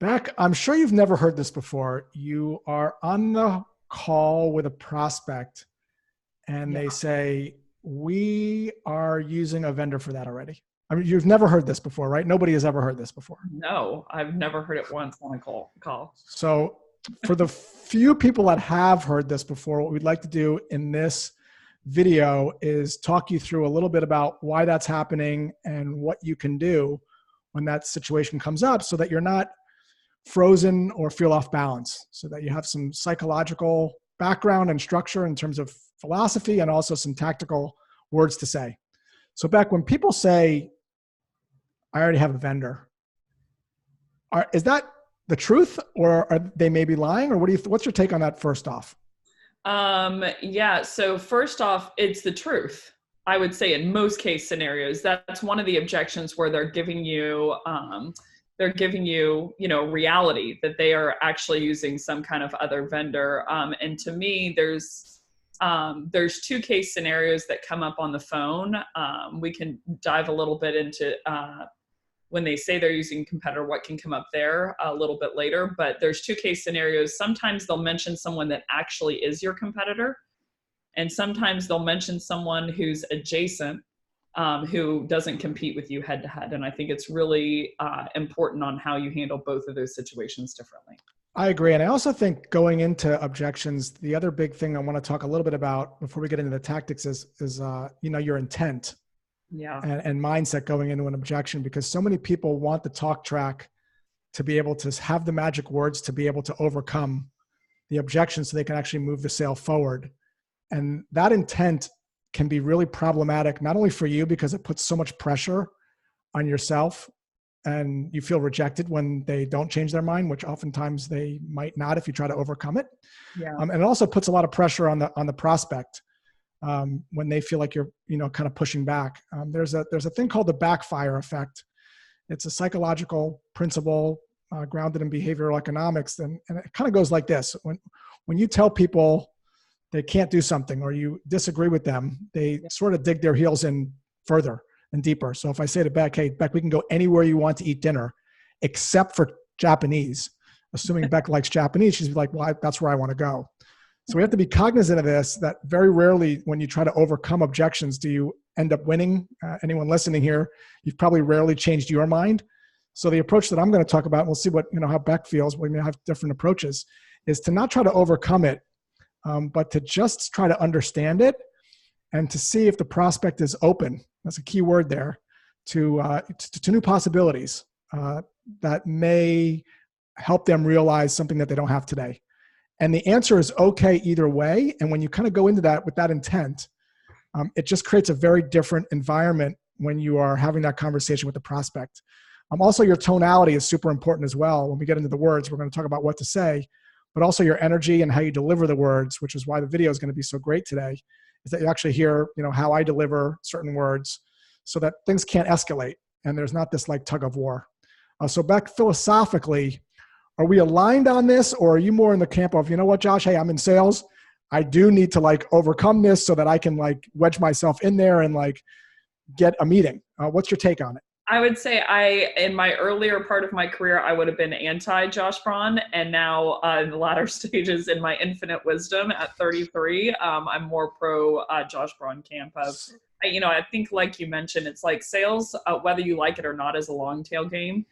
Becc, I'm sure you've never heard this before. You are on the call with a prospect and Yeah. they say, we are using a vendor for that already. I mean, you've never heard this before, right? Nobody has ever heard this before. No, I've never heard it once on a call. So for the few people that have heard this before, what we'd like to do in this video is talk you through a little bit about why that's happening and what you can do when that situation comes up so that you're not frozen or feel off balance, so that you have some psychological background and structure in terms of philosophy and also some tactical words to say. So Becc, when people say, I already have a vendor, is that the truth, or are they maybe lying, or what's your take on that first off? Yeah. So first off, it's the truth. I would say in most case scenarios, that's one of the objections where they're giving you, reality that they are actually using some kind of other vendor. And to me, there's two case scenarios that come up on the phone. We can dive a little bit into, when they say they're using competitor, what can come up there a little bit later, but there's two case scenarios. Sometimes they'll mention someone that actually is your competitor. And sometimes they'll mention someone who's adjacent, who doesn't compete with you head to head. And I think it's really important on how you handle both of those situations differently. I agree. And I also think going into objections, the other big thing I want to talk a little bit about before we get into the tactics is your intent. Yeah. And mindset going into an objection, because so many people want the talk track to be able to have the magic words to be able to overcome the objection so they can actually move the sale forward. And that intent can be really problematic, not only for you because it puts so much pressure on yourself and you feel rejected when they don't change their mind, which oftentimes they might not if you try to overcome it. Yeah. And it also puts a lot of pressure on the prospect. When they feel like you're, kind of pushing back. There's a thing called the backfire effect. It's a psychological principle grounded in behavioral economics, and it kind of goes like this: when you tell people they can't do something or you disagree with them, they sort of dig their heels in further and deeper. So if I say to Becc, "Hey, Becc, we can go anywhere you want to eat dinner, except for Japanese," assuming Becc likes Japanese, she's like, "Well, that's where I want to go." So we have to be cognizant of this, that very rarely when you try to overcome objections, do you end up winning. Anyone listening here, you've probably rarely changed your mind. So the approach that I'm going to talk about, we'll see how Becc feels, we may have different approaches, is to not try to overcome it, but to just try to understand it and to see if the prospect is open. That's a key word there, to new possibilities that may help them realize something that they don't have today. And the answer is okay either way. And when you kind of go into that with that intent, it just creates a very different environment when you are having that conversation with the prospect. Also, your tonality is super important as well. When we get into the words, we're going to talk about what to say, but also your energy and how you deliver the words, which is why the video is going to be so great today, is that you actually hear, how I deliver certain words so that things can't escalate and there's not this like tug of war. So Becc, philosophically, are we aligned on this, or are you more in the camp of, Josh, hey, I'm in sales. I do need to overcome this so that I can wedge myself in there and get a meeting. What's your take on it? I would say in my earlier part of my career, I would have been anti Josh Braun. And now in the latter stages, in my infinite wisdom at 33, I'm more pro Josh Braun camp of, I think like you mentioned, it's like sales, whether you like it or not, is a long tail game.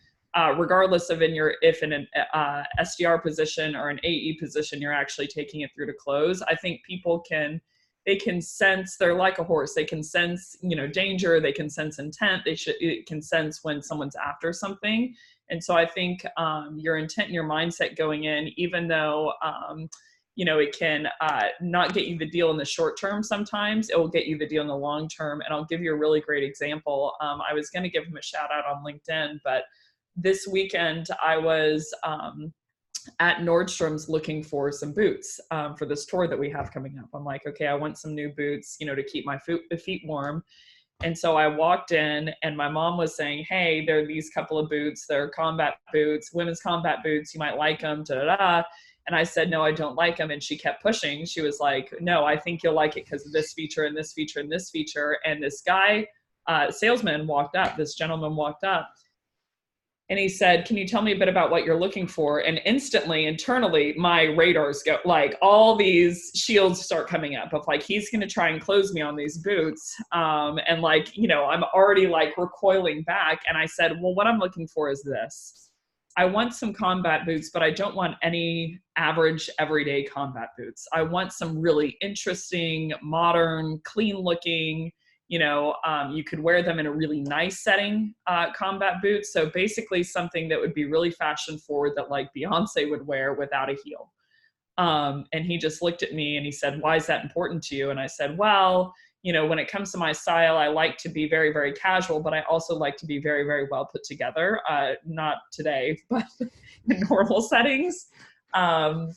Regardless of if in an SDR position or an AE position, you're actually taking it through to close. I think people can sense, they're like a horse. They can sense, danger. They can sense intent. It can sense when someone's after something. And so I think your intent and your mindset going in, even though, it can not get you the deal in the short term, sometimes it will get you the deal in the long term. And I'll give you a really great example. I was going to give him a shout out on LinkedIn, but this weekend, I was at Nordstrom's looking for some boots for this tour that we have coming up. I'm like, okay, I want some new boots, to keep my feet warm. And so I walked in and my mom was saying, hey, there are these couple of boots. They're combat boots, women's combat boots. You might like them, da-da-da. And I said, no, I don't like them. And she kept pushing. She was like, no, I think you'll like it because of this feature and this feature and this feature. And this guy, this gentleman walked up. And he said, can you tell me a bit about what you're looking for? And instantly, internally, my radars go, like, all these shields start coming up of like, he's going to try and close me on these boots. And like, you know, I'm already like recoiling back. And I said, well, what I'm looking for is this. I want some combat boots, but I don't want any average everyday combat boots. I want some really interesting, modern, clean looking, you know, you could wear them in a really nice setting, combat boots. So basically something that would be really fashion forward that like Beyonce would wear without a heel. And he just looked at me and he said, why is that important to you? And I said, well, you know, when it comes to my style, I like to be very, very casual, but I also like to be very, very well put together. Not today, but in normal settings. And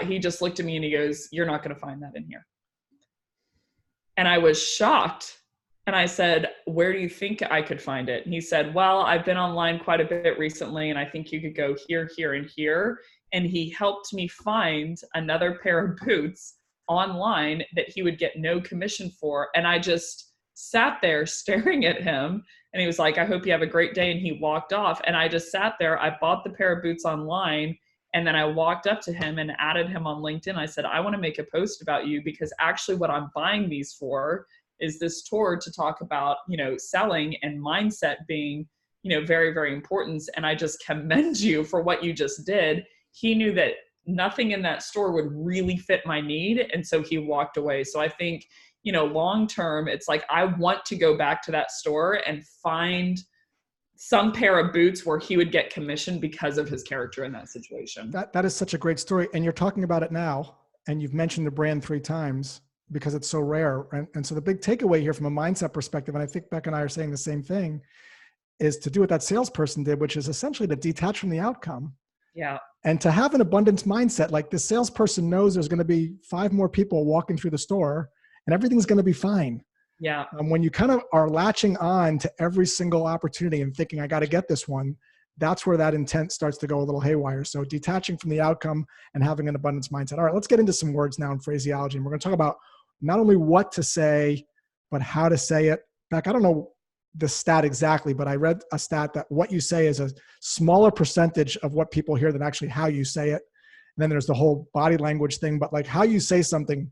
he just looked at me and he goes, you're not going to find that in here. And I was shocked. And I said, where do you think I could find it? And he said, well, I've been online quite a bit recently, and I think you could go here, here, and here. And he helped me find another pair of boots online that he would get no commission for. And I just sat there staring at him. And he was like, I hope you have a great day. And he walked off. And I just sat there. I bought the pair of boots online. And then I walked up to him and added him on LinkedIn. I said, I want to make a post about you because actually what I'm buying these for is this tour to talk about, you know, selling and mindset being, you know, very, very important. And I just commend you for what you just did. He knew that nothing in that store would really fit my need. And so he walked away. So I think, you know, long-term, it's like, I want to go back to that store and find some pair of boots where he would get commission because of his character in that situation. That is such a great story. And you're talking about it now, and you've mentioned the brand 3 times because it's so rare. And so the big takeaway here from a mindset perspective, and I think Becc and I are saying the same thing, is to do what that salesperson did, which is essentially to detach from the outcome. Yeah. And to have an abundance mindset, like the salesperson knows there's going to be 5 more people walking through the store and everything's going to be fine. Yeah. When you kind of are latching on to every single opportunity and thinking, I got to get this one, that's where that intent starts to go a little haywire. So detaching from the outcome and having an abundance mindset. All right, let's get into some words now in phraseology. And we're going to talk about not only what to say, but how to say it. Becc, I don't know the stat exactly, but I read a stat that what you say is a smaller percentage of what people hear than actually how you say it. And then there's the whole body language thing, but like how you say something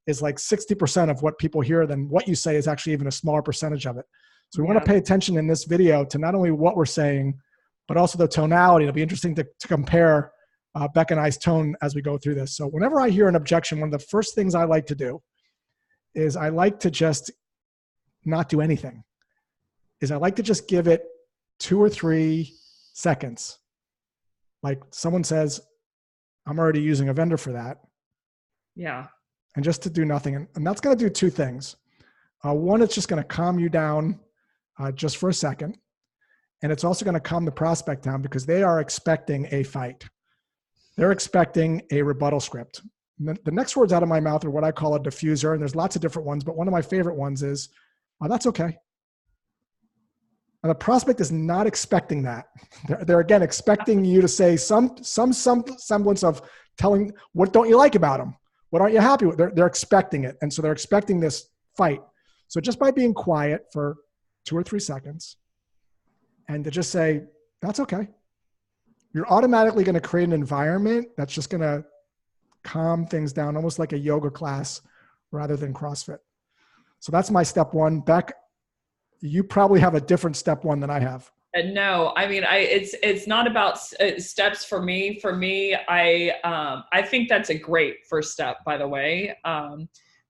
is like 60% of what people hear, then what you say is actually even a smaller percentage of it. So we want to pay attention in this video to not only what we're saying, but also the tonality. It'll be interesting to compare Becc and I's tone as we go through this. So whenever I hear an objection, one of the first things I like to do is I like to just not do anything. I like to just give it 2 or 3 seconds. Like someone says, I'm already using a vendor for that. Yeah. And just to do nothing. And that's going to do 2 things. One, it's just going to calm you down just for a second. And it's also going to calm the prospect down because they are expecting a fight. They're expecting a rebuttal script. The next words out of my mouth are what I call a diffuser. And there's lots of different ones, but one of my favorite ones is, oh, that's okay. And the prospect is not expecting that. They're again expecting you to say some semblance of telling, what don't you like about them? What aren't you happy with? They're expecting it. And so they're expecting this fight. So just by being quiet for 2 or 3 seconds and to just say, that's okay. You're automatically going to create an environment that's just going to calm things down, almost like a yoga class rather than CrossFit. So that's my step 1. Becc, you probably have a different step 1 than I have. No, I mean, it's not about steps for me. For me, I think that's a great first step, by the way.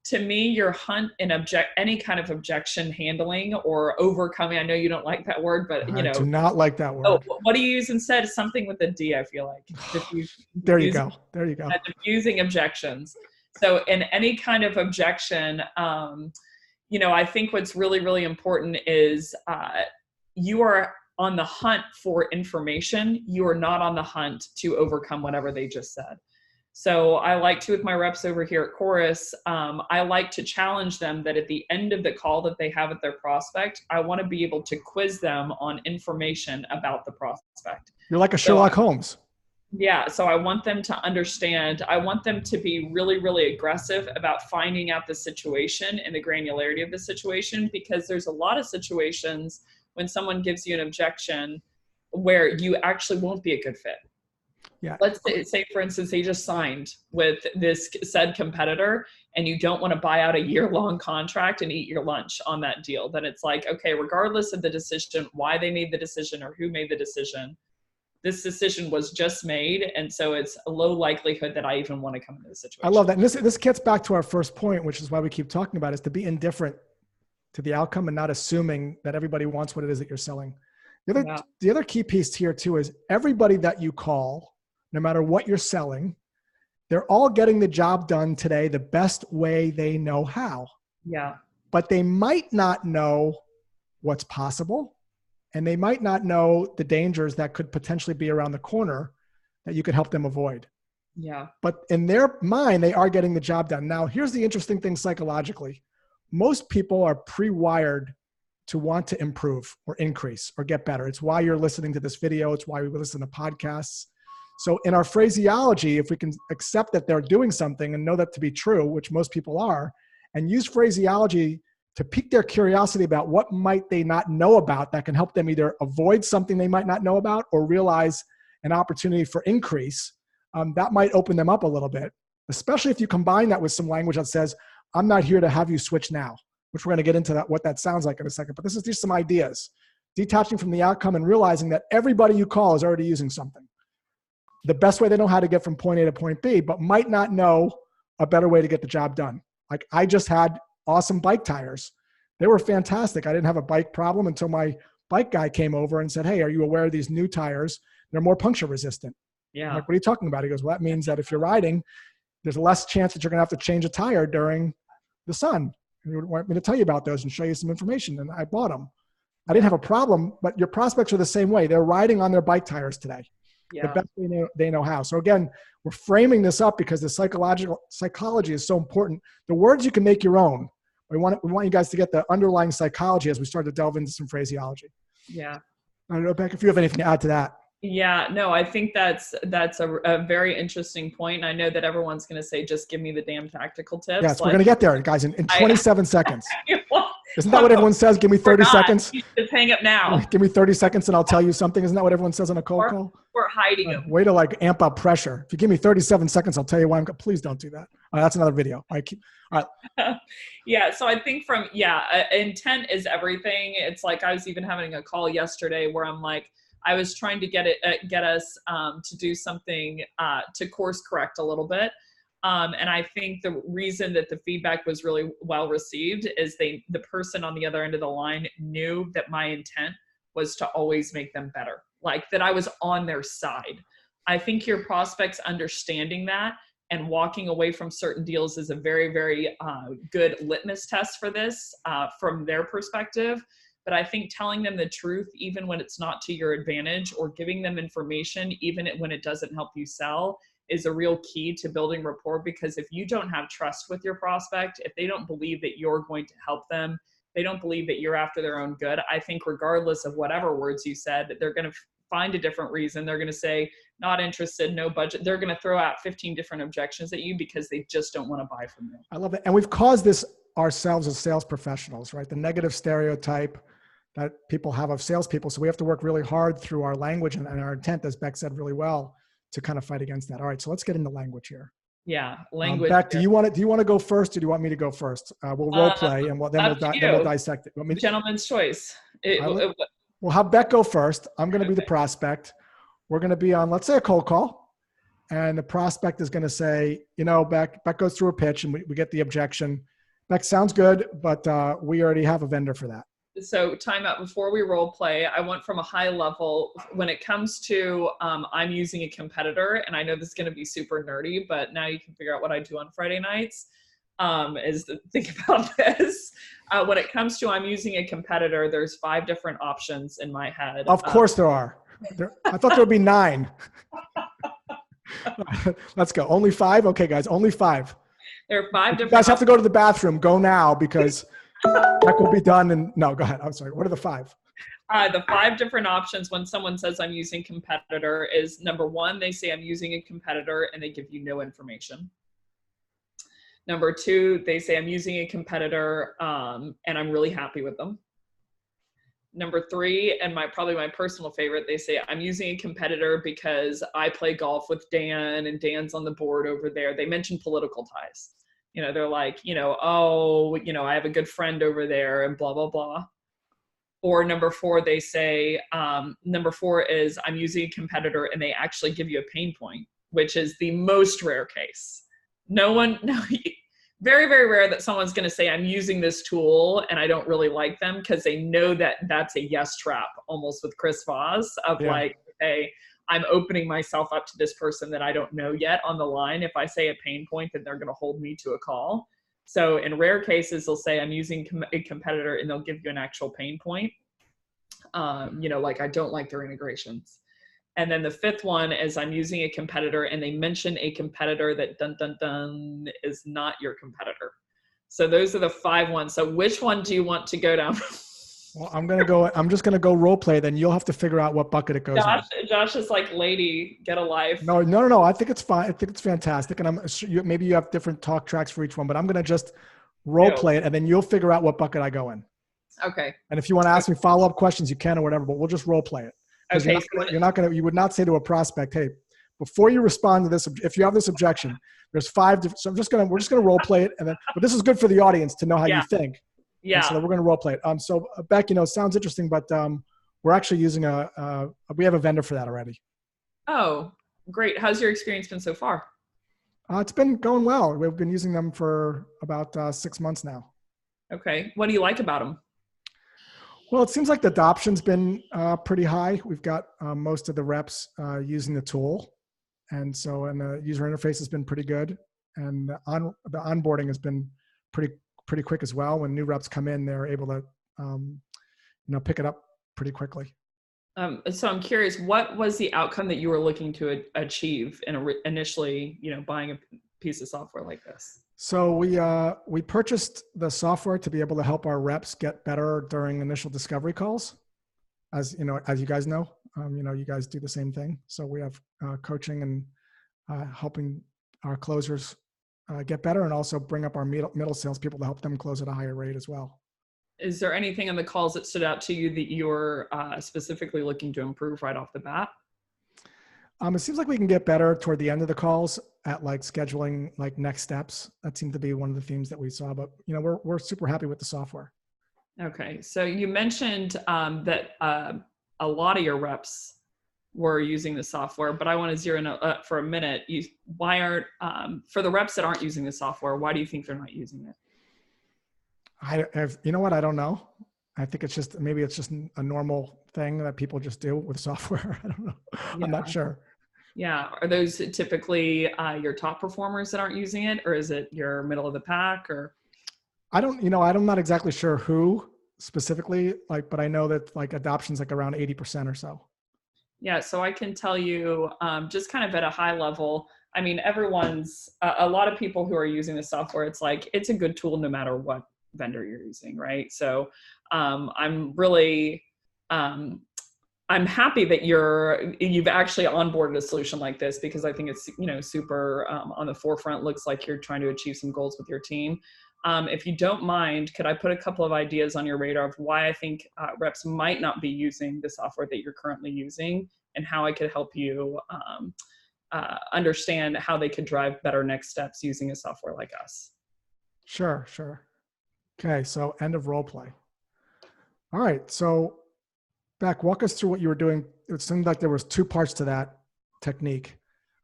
To me, your hunt and any kind of objection handling or overcoming. I know you don't like that word, but you know, I do not like that word. Oh, what do you use instead? Something with a D, I feel like. There you go. Diffusing objections. So in any kind of objection, you know, I think what's really, really important is you are on the hunt for information. You are not on the hunt to overcome whatever they just said. So I like to, with my reps over here at Chorus, I like to challenge them that at the end of the call that they have with their prospect, I want to be able to quiz them on information about the prospect. You're like a Sherlock Holmes. Yeah. So I want them to understand. I want them to be really, really aggressive about finding out the situation and the granularity of the situation, because there's a lot of situations when someone gives you an objection where you actually won't be a good fit. Yeah. Let's say, for instance, they just signed with this said competitor and you don't want to buy out a year-long contract and eat your lunch on that deal. Then it's like, okay, regardless of the decision, why they made the decision or who made the decision, this decision was just made. And so it's a low likelihood that I even want to come into the situation. I love that. And this gets back to our first point, which is why we keep talking about it, is to be indifferent to the outcome and not assuming that everybody wants what it is that you're selling. The other key piece here too is everybody that you call, no matter what you're selling, they're all getting the job done today the best way they know how. Yeah. But they might not know what's possible, and they might not know the dangers that could potentially be around the corner that you could help them avoid. Yeah. But in their mind, they are getting the job done. Now, here's the interesting thing psychologically. Most people are pre-wired to want to improve or increase or get better. It's why you're listening to this video. It's why we listen to podcasts. So in our phraseology, if we can accept that they're doing something and know that to be true, which most people are, and use phraseology to pique their curiosity about what might they not know about that can help them either avoid something they might not know about or realize an opportunity for increase, that might open them up a little bit, especially if you combine that with some language that says, I'm not here to have you switch now, which we're going to get into that, what that sounds like in a second. But this is just some ideas, detaching from the outcome and realizing that everybody you call is already using something. The best way they know how to get from point A to point B, but might not know a better way to get the job done. Like I just had awesome bike tires. They were fantastic. I didn't have a bike problem until my bike guy came over and said, hey, are you aware of these new tires? They're more puncture resistant. Yeah. I'm like, what are you talking about? He goes, well, that means that if you're riding, there's less chance that you're going to have to change a tire during the sun. And you want me to tell you about those and show you some information. And I bought them. I didn't have a problem, but your prospects are the same way. They're riding on their bike tires today. Yeah. The best they know how. So again, we're framing this up because the psychology is so important. The words you can make your own. We want you guys to get the underlying psychology as we start to delve into some phraseology. Yeah. I don't know, Becc, if you have anything to add to that. Yeah, no, I think that's a very interesting point. I know that everyone's going to say, just give me the damn tactical tips. Yes, we're going to get there, guys, in 27 seconds. Well, Isn't that what everyone says? Give me 30 seconds. Just hang up now. Give me 30 seconds and I'll tell you something. Isn't that what everyone says on a cold call? We're hiding them. Way to like amp up pressure. If you give me 37 seconds, I'll tell you why I'm. Please don't do that. That's another video. All right. Yeah. So I think intent is everything. It's like I was even having a call yesterday where I'm like, I was trying to get us to do something to course correct a little bit. And I think the reason that the feedback was really well received is the person on the other end of the line knew that my intent was to always make them better, like that I was on their side. I think your prospects understanding that and walking away from certain deals is a very, very good litmus test for this from their perspective. But I think telling them the truth, even when it's not to your advantage, or giving them information, even when it doesn't help you sell, is a real key to building rapport. Because if you don't have trust with your prospect, if they don't believe that you're going to help them, they don't believe that you're after their own good, I think regardless of whatever words you said, they're going to find a different reason. They're going to say, not interested, no budget. They're going to throw out 15 different objections at you because they just don't want to buy from you. I love it. And we've caused this ourselves as sales professionals, right? The negative stereotype that people have of salespeople. So we have to work really hard through our language and our intent, as Becc said really well, to kind of fight against that. All right, so let's get into language here. Yeah, language. Becc, do you want to go first, or do you want me to go first? We'll role play, and then we'll dissect it. Gentleman's choice. We'll have Becc go first. I'm going to be the prospect. We're going to be on, let's say, a cold call, and the prospect is going to say, Becc goes through a pitch, and we get the objection. Becc, sounds good, but we already have a vendor for that. So time out before we role play. I went from a high level when it comes to I'm using a competitor, and I know this is going to be super nerdy, but now you can figure out what I do on Friday nights is to think about this. When it comes to I'm using a competitor, there's 5 different options in my head. Of course there are. I thought there would be 9. Let's go. Only 5? Okay, guys, only 5. There are 5 different. You guys have to go to the bathroom. Go now because that will be done. And no, go ahead. I'm sorry. What are the 5? The 5 different options when someone says I'm using competitor is, number 1, they say I'm using a competitor and they give you no information. Number 2, they say I'm using a competitor and I'm really happy with them. Number 3, and probably my personal favorite, they say, I'm using a competitor because I play golf with Dan and Dan's on the board over there. They mention political ties. They're like, oh, I have a good friend over there and blah, blah, blah. Or number 4, they say, number 4 is I'm using a competitor and they actually give you a pain point, which is the most rare case. Very, very rare that someone's going to say, I'm using this tool and I don't really like them, because they know that that's a yes trap, almost with Chris Voss of like, hey, I'm opening myself up to this person that I don't know yet on the line. If I say a pain point, then they're going to hold me to a call. So in rare cases, they'll say, I'm using a competitor, and they'll give you an actual pain point. Like I don't like their integrations. And then the 5th one is I'm using a competitor, and they mention a competitor that is not your competitor. So those are the 5 ones. So which one do you want to go down? Well, I'm just going to go role play. Then you'll have to figure out what bucket it goes in. Josh is like, lady, get a life. No. I think it's fine. I think it's fantastic. And maybe you have different talk tracks for each one, but I'm going to just role play it, and then you'll figure out what bucket I go in. Okay. And if you want to ask me follow-up questions, you can or whatever, but we'll just role play it. Okay. You would not say to a prospect, hey, before you respond to this, if you have this objection, there's 5 different, so we're just going to role play it. And then, but this is good for the audience to know how you think. Yeah. And so we're going to role play it. So Beck, sounds interesting, but we're actually using we have a vendor for that already. Oh, great. How's your experience been so far? It's been going well. We've been using them for about 6 months now. Okay. What do you like about them? Well, it seems like the adoption's been pretty high. We've got most of the reps using the tool. And the user interface has been pretty good. And the onboarding has been pretty quick as well. When new reps come in, they're able to, pick it up pretty quickly. So I'm curious, what was the outcome that you were looking to achieve in initially, buying a piece of software like this? So we purchased the software to be able to help our reps get better during initial discovery calls. As you guys know, you guys do the same thing. So we have coaching and helping our closers get better, and also bring up our middle salespeople to help them close at a higher rate as well. Is there anything in the calls that stood out to you that you're specifically looking to improve right off the bat? It seems like we can get better toward the end of the calls at like scheduling like next steps. That seemed to be one of the themes that we saw, but we're super happy with the software. Okay. So you mentioned that a lot of your reps were using the software, but I want to zero in for a minute. Why aren't, for the reps that aren't using the software, why do you think they're not using it? You know what? I don't know. I think maybe it's just a normal thing that people just do with software. I don't know. Yeah. I'm not sure. Yeah. Are those typically your top performers that aren't using it, or is it your middle of the pack? Or I'm not exactly sure who specifically, but I know that adoption's around 80% or so. Yeah. So I can tell you just kind of at a high level, I mean, everyone's, a lot of people who are using the software, it's a good tool no matter what vendor you're using, right? So I'm really, I'm happy that you've actually onboarded a solution like this, because I think it's, super on the forefront. Looks like you're trying to achieve some goals with your team. If you don't mind, could I put a couple of ideas on your radar of why I think reps might not be using the software that you're currently using, and how I could help you understand how they could drive better next steps using a software like us? Sure. Okay, so end of role play. All right, so Beck, walk us through what you were doing. It seemed like there was 2 parts to that technique.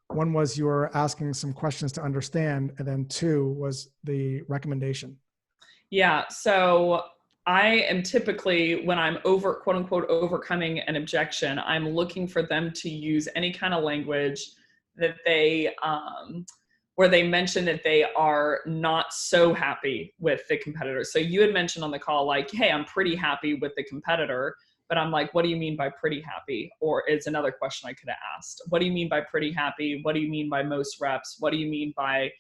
One was you were asking some questions to understand, and then 2 was the recommendation. Yeah, so I am typically, when I'm quote unquote, overcoming an objection, I'm looking for them to use any kind of language that they, where they mention that they are not so happy with the competitor. So you had mentioned on the call, hey, I'm pretty happy with the competitor, but I'm like, what do you mean by pretty happy? Or it's another question I could have asked. What do you mean by pretty happy? What do you mean by most reps? What do you mean by,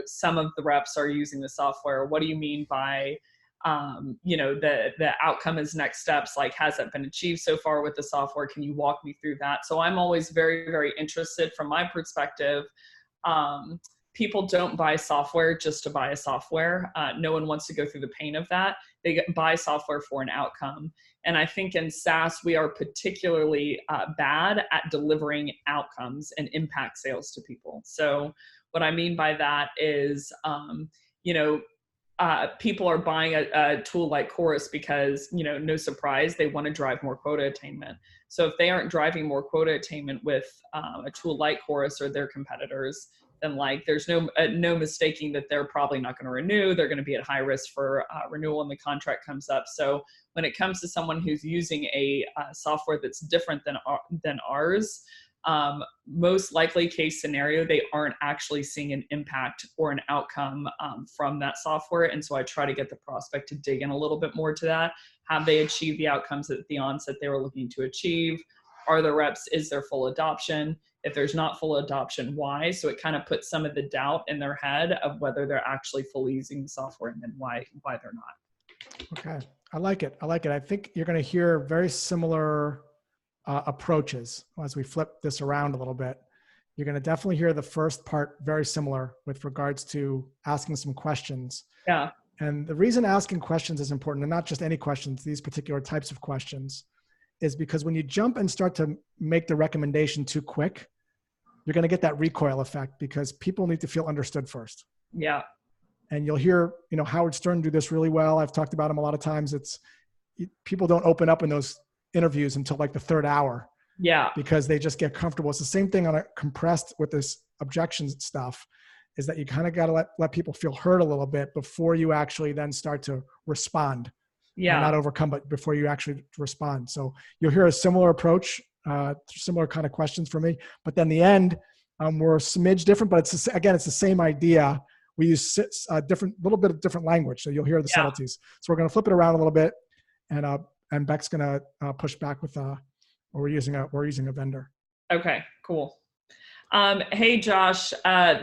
some of the reps are using the software? What do you mean by, the outcome is next steps? Has that been achieved so far with the software? Can you walk me through that? So I'm always very, very interested from my perspective. People don't buy software just to buy a software. No one wants to go through the pain of that. They buy software for an outcome. And I think in SaaS, we are particularly bad at delivering outcomes and impact sales to people. So what I mean by that is, people are buying a tool like Chorus because, no surprise, they want to drive more quota attainment. So if they aren't driving more quota attainment with a tool like Chorus or their competitors, then there's no mistaking that they're probably not going to renew. They're going to be at high risk for renewal when the contract comes up. So when it comes to someone who's using a software that's different than ours, most likely case scenario, they aren't actually seeing an impact or an outcome from that software. And so I try to get the prospect to dig in a little bit more to that. Have they achieved the outcomes at the onset they were looking to achieve? Are the reps, is there full adoption? If there's not full adoption, why? So it kind of puts some of the doubt in their head of whether they're actually fully using the software and then why they're not. Okay. I like it. I think you're going to hear very similar approaches as we flip this around a little bit. You're going to definitely hear the first part very similar with regards to asking some questions. Yeah. And the reason asking questions is important, and not just any questions, these particular types of questions, is because when you jump and start to make the recommendation too quick, you're going to get that recoil effect because people need to feel understood first. Yeah. And you'll hear, Howard Stern do this really well. I've talked about him a lot of times. People don't open up in those interviews until the third hour. Yeah. Because they just get comfortable. It's the same thing on a compressed with this objections stuff, is that you kind of got to let people feel heard a little bit before you actually then start to respond. Yeah. Not overcome, but before you actually respond. So you'll hear a similar approach, similar kind of questions from me. But then the end, we're a smidge different, but it's the same idea. We use a little bit of different language. So you'll hear the subtleties. So we're going to flip it around a little bit, and Beck's going to push back with we're using a vendor. Okay, cool. Hey, Josh,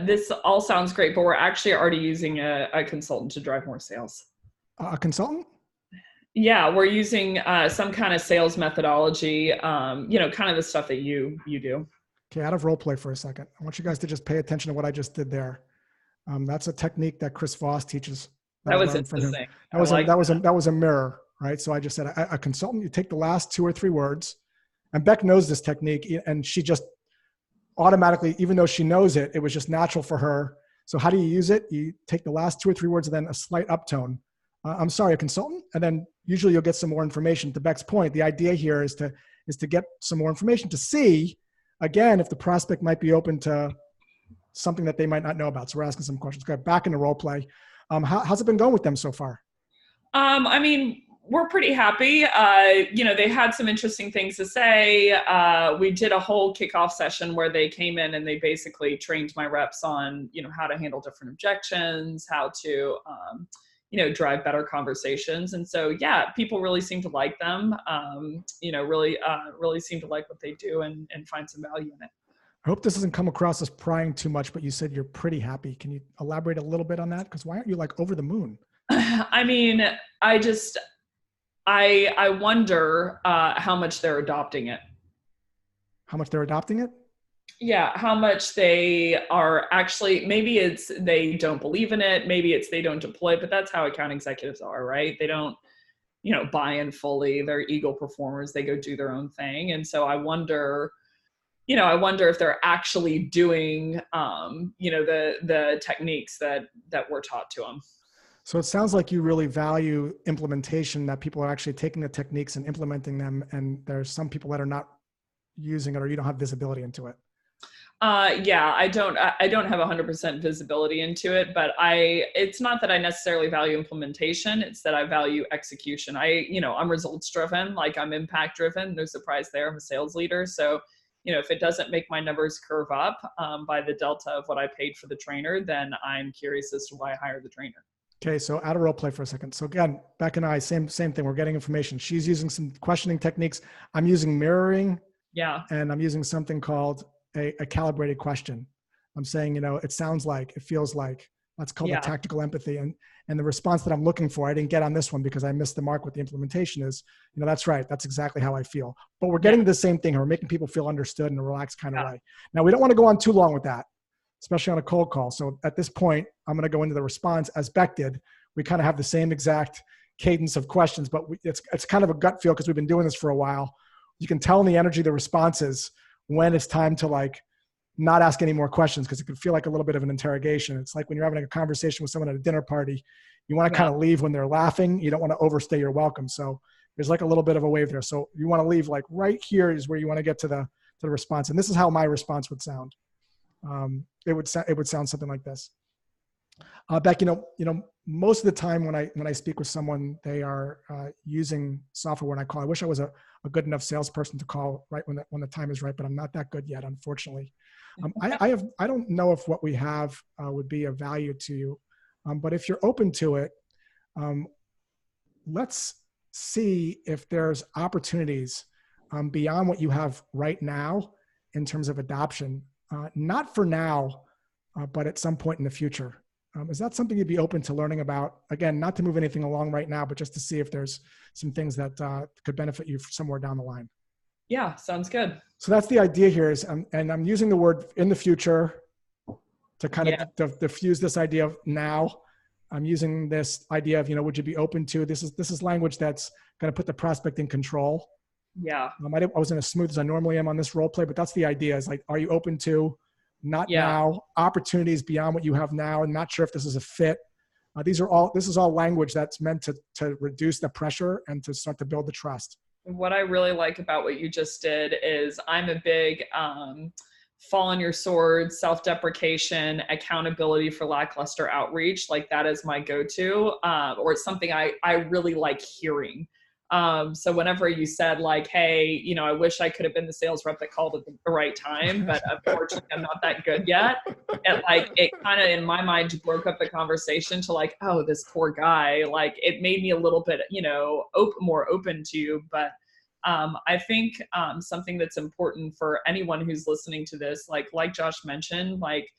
this all sounds great, but we're actually already using a consultant to drive more sales. A consultant? Yeah, we're using some kind of sales methodology, kind of the stuff that you do. Okay, out of role play for a second. I want you guys to just pay attention to what I just did there. That's a technique that Chris Voss teaches. That was interesting. That was a mirror, right? So I just said a consultant, you take the last 2 or 3 words, and Becc knows this technique, and she just automatically, even though she knows it, it was just natural for her. So how do you use it? You take the last 2 or 3 words and then a slight uptone. I'm sorry, a consultant, and then usually you'll get some more information. To Beck's point, the idea here is to get some more information to see, again, if the prospect might be open to something that they might not know about. So we're asking some questions. Go back into role play. How's it been going with them so far? We're pretty happy. They had some interesting things to say. We did a whole kickoff session where they came in and they basically trained my reps on, how to handle different objections, how to, drive better conversations. And so, people really seem to like them, really seem to like what they do and find some value in it. I hope this doesn't come across as prying too much, but you said you're pretty happy. Can you elaborate a little bit on that? Because why aren't you over the moon? I wonder how much they're adopting it. How much they're adopting it? Yeah, how much they are actually, maybe it's they don't believe in it, maybe it's they don't deploy, but that's how account executives are, right? They don't, buy in fully. They're ego performers. They go do their own thing. And so I wonder if they're actually doing, the techniques that were taught to them. So it sounds like you really value implementation, that people are actually taking the techniques and implementing them. And there's some people that are not using it, or you don't have visibility into it. I don't have 100% visibility into it, but it's not that I necessarily value implementation. It's that I value execution. I'm results driven, I'm impact driven. No surprise there. I'm a sales leader. So, if it doesn't make my numbers curve up by the delta of what I paid for the trainer, then I'm curious as to why I hired the trainer. Okay, so out of role play for a second. So again, Becc and I, same thing. We're getting information. She's using some questioning techniques. I'm using mirroring. Yeah. And I'm using something called a calibrated question. I'm saying, it sounds like, it feels like. That's called a tactical empathy. And the response that I'm looking for, I didn't get on this one because I missed the mark with the implementation, is, that's right. That's exactly how I feel. But we're getting the same thing. We're making people feel understood in a relaxed kind of way. Now, we don't want to go on too long with that, especially on a cold call. So at this point, I'm going to go into the response as Becc did. We kind of have the same exact cadence of questions, but it's kind of a gut feel because we've been doing this for a while. You can tell in the energy, the responses, when it's time to like not ask any more questions, because it can feel like a little bit of an interrogation. It's like when you're having a conversation with someone at a dinner party, you want to kind of leave when they're laughing. You don't want to overstay your welcome. So there's like a little bit of a wave there. So you want to leave like right here is where you want to get to the response. And this is how my response would sound. It would sound something like this. Beck, most of the time when I speak with someone, they are using software when I call. I wish I was a good enough salesperson to call right when the time is right, but I'm not that good yet, unfortunately. I don't know if what we have would be of value to you, but if you're open to it, let's see if there's opportunities beyond what you have right now in terms of adoption. Not for now, but at some point in the future. Is that something you'd be open to learning about? Again, not to move anything along right now, but just to see if there's some things that could benefit you somewhere down the line. Yeah, sounds good. So that's the idea here is, and I'm using the word in the future to kind of diffuse this idea of now. I'm using this idea of, would you be open to, this is language that's going to put the prospect in control. Yeah. I wasn't as smooth as I normally am on this role play, but that's the idea is like, are you open to not now, opportunities beyond what you have now, and not sure if this is a fit. This is all language that's meant to reduce the pressure and to start to build the trust. What I really like about what you just did is I'm a big fall on your sword, self-deprecation, accountability for lackluster outreach. Like that is my go-to, or it's something I really like hearing. So whenever you said like, hey, I wish I could have been the sales rep that called at the right time, but unfortunately I'm not that good yet. And like, it kind of in my mind broke up the conversation to like, oh, this poor guy, like it made me a little bit, more open to you. But I think something that's important for anyone who's listening to this, like Josh mentioned, like,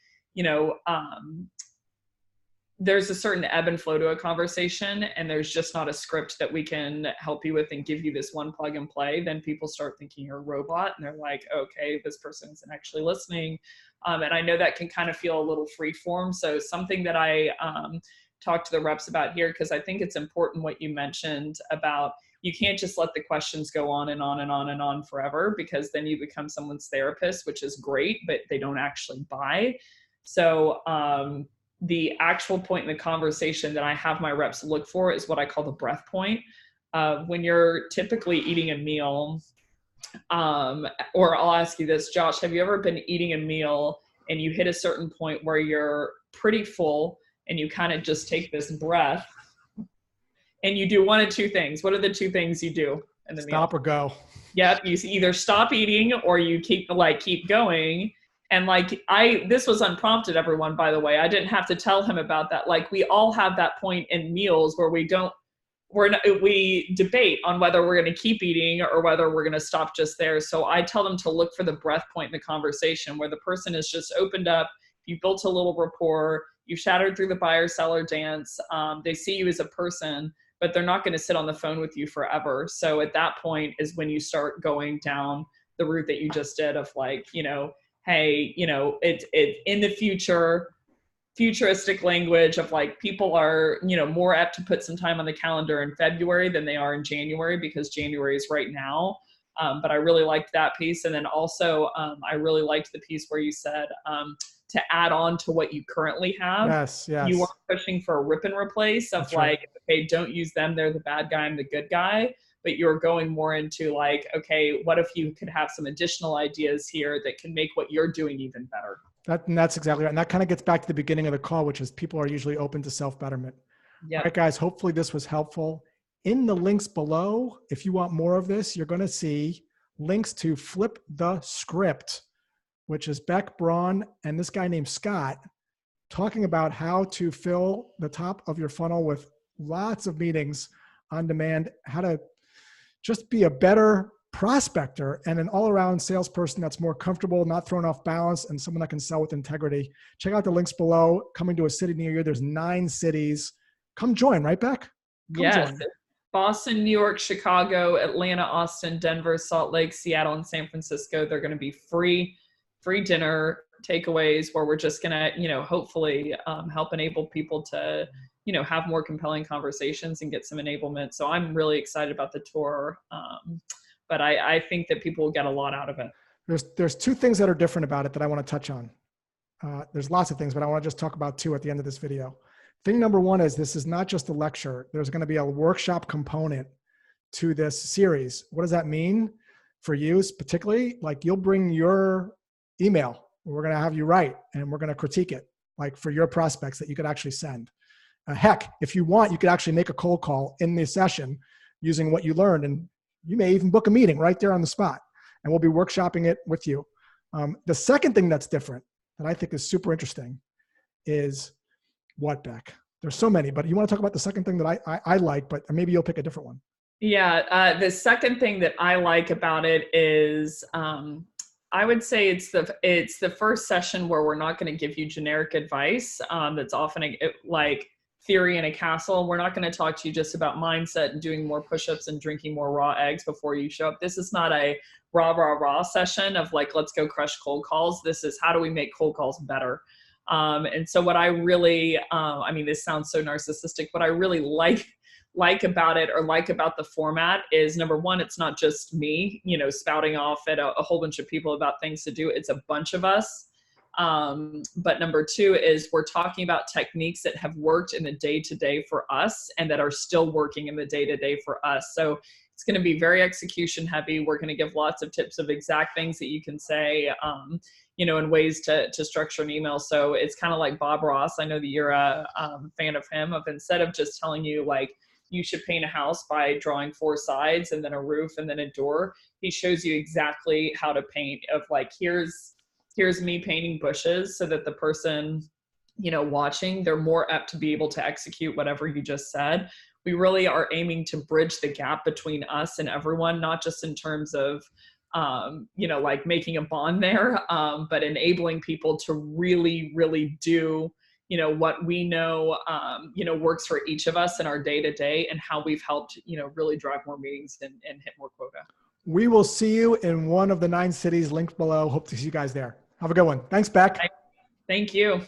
there's a certain ebb and flow to a conversation, and there's just not a script that we can help you with and give you this one plug and play. Then people start thinking you're a robot, and they're like, okay, this person isn't actually listening. And I know that can kind of feel a little free form. So something that I talk to the reps about here, because I think it's important what you mentioned about you can't just let the questions go on and on and on and on forever, because then you become someone's therapist, which is great, but they don't actually buy. So the actual point in the conversation that I have my reps look for is what I call the breath point. When you're typically eating a meal, or I'll ask you this, Josh, have you ever been eating a meal and you hit a certain point where you're pretty full and you kind of just take this breath and you do one of two things? What are the two things you do in the meal? Stop or go. Yep. You either stop eating or you keep going. And this was unprompted, everyone, by the way. I didn't have to tell him about that. Like, we all have that point in meals where we debate on whether we're going to keep eating or whether we're going to stop just there. So I tell them to look for the breath point in the conversation where the person is just opened up. You built a little rapport. You shattered through the buyer-seller dance. They see you as a person, but they're not going to sit on the phone with you forever. So at that point is when you start going down the route that you just did of like, hey, it's in the future, futuristic language of like people are, more apt to put some time on the calendar in February than they are in January, because January is right now. But I really liked that piece. And then also I really liked the piece where you said to add on to what you currently have. Yes. You weren't pushing for a rip and replace of okay, don't use them, they're the bad guy, I'm the good guy. But you're going more into like, okay, what if you could have some additional ideas here that can make what you're doing even better? That's exactly right. And that kind of gets back to the beginning of the call, which is people are usually open to self-betterment. Yeah. All right, guys, hopefully this was helpful. In the links below, if you want more of this, you're going to see links to Flip the Script, which is Becc, Braun, and this guy named Scott talking about how to fill the top of your funnel with lots of meetings on demand, how to just be a better prospector and an all-around salesperson that's more comfortable, not thrown off balance, and someone that can sell with integrity. Check out the links below. Coming to a city near you. There's 9 cities. Come join, right, Becc? Yes. Join. Boston, New York, Chicago, Atlanta, Austin, Denver, Salt Lake, Seattle, and San Francisco. They're going to be free dinner takeaways where we're just going to, hopefully help enable people to have more compelling conversations and get some enablement. So I'm really excited about the tour. But I think that people will get a lot out of it. There's two things that are different about it that I want to touch on. There's lots of things, but I want to just talk about two at the end of this video. Thing number one is this is not just a lecture. There's going to be a workshop component to this series. What does that mean for you particularly? Like you'll bring your email. We're going to have you write and we're going to critique it, like for your prospects that you could actually send. Heck, if you want, you could actually make a cold call in this session using what you learned, and you may even book a meeting right there on the spot, and we'll be workshopping it with you. The second thing that's different that I think is super interesting is what, Beck? There's so many, but you want to talk about the second thing that I like, but maybe you'll pick a different one. Yeah, the second thing that I like about it is I would say it's the first session where we're not going to give you generic advice that's often like theory in a castle. We're not going to talk to you just about mindset and doing more push-ups and drinking more raw eggs before you show up. This is not a rah session of like, let's go crush cold calls. This is how do we make cold calls better? And so what I really, I mean, this sounds so narcissistic, but I really like about it, or like about the format, is number one, it's not just me, spouting off at a whole bunch of people about things to do. It's a bunch of us. But number two is we're talking about techniques that have worked in the day-to-day for us and that are still working in the day-to-day for us. So it's going to be very execution heavy. We're going to give lots of tips of exact things that you can say, and ways to structure an email. So it's kind of like Bob Ross. I know that you're a fan of him, of instead of just telling you like, you should paint a house by drawing 4 sides and then a roof and then a door. He shows you exactly how to paint, of like, here's me painting bushes, so that the person, watching, they're more apt to be able to execute whatever you just said. We really are aiming to bridge the gap between us and everyone, not just in terms of, like making a bond there, but enabling people to really, really do, what we know, works for each of us in our day-to-day, and how we've helped, really drive more meetings and hit more quota. We will see you in one of the 9 cities linked below. Hope to see you guys there. Have a good one. Thanks, Beck. Thank you.